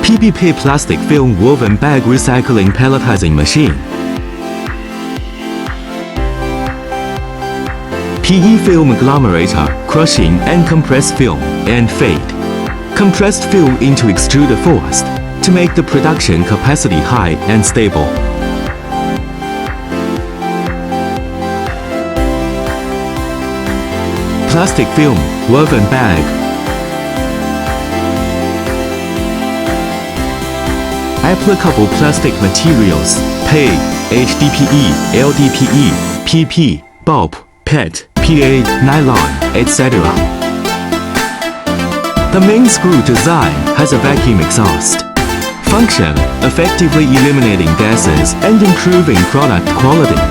PPP plastic film woven bag recycling pelletizing machine. PE film agglomerator, crushing and compress film, and fade. Compressed film into extruder fast to make the production capacity high and stable. Plastic film, woven bag. Applicable plastic materials: PE, HDPE, LDPE, PP, bulb, PET, PA, nylon, etc. The main screw design has a vacuum exhaust. Function: effectively eliminating gases and improving product quality.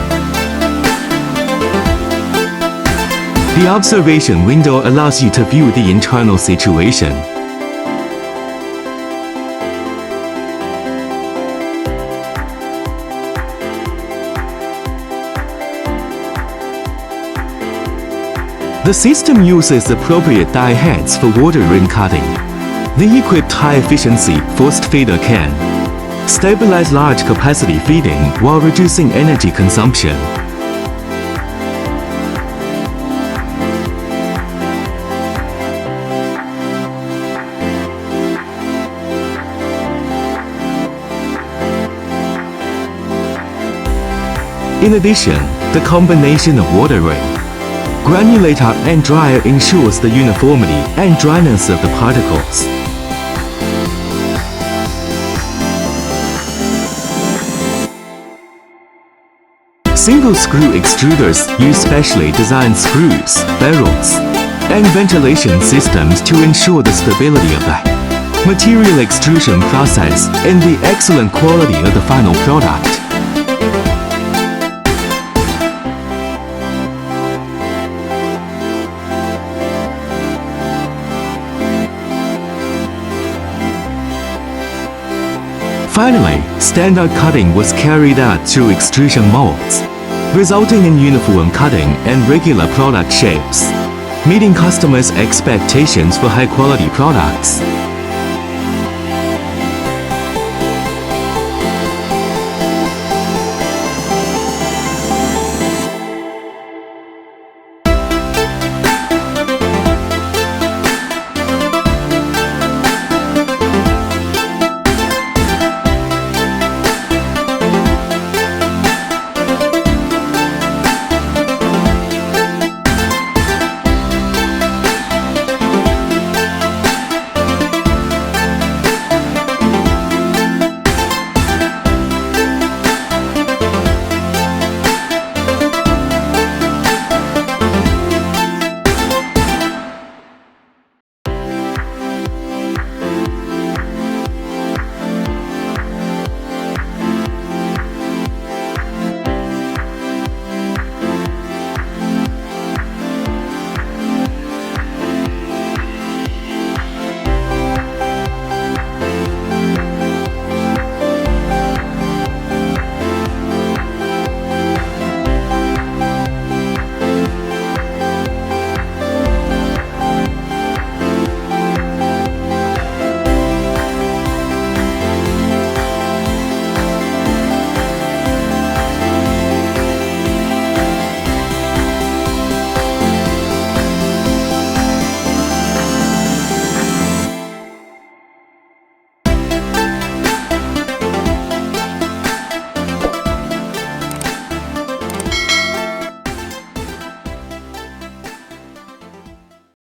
The observation window allows you to view the internal situation. The system uses appropriate die heads for water ring cutting. The equipped high-efficiency forced feeder can stabilize large capacity feeding while reducing energy consumption. In addition, the combination of water ring, granulator and dryer ensures the uniformity and dryness of the particles. Single screw extruders use specially designed screws, barrels, and ventilation systems to ensure the stability of the material extrusion process and the excellent quality of the final product. Finally, standard cutting was carried out through extrusion molds, resulting in uniform cutting and regular product shapes, meeting customers' expectations for high-quality products.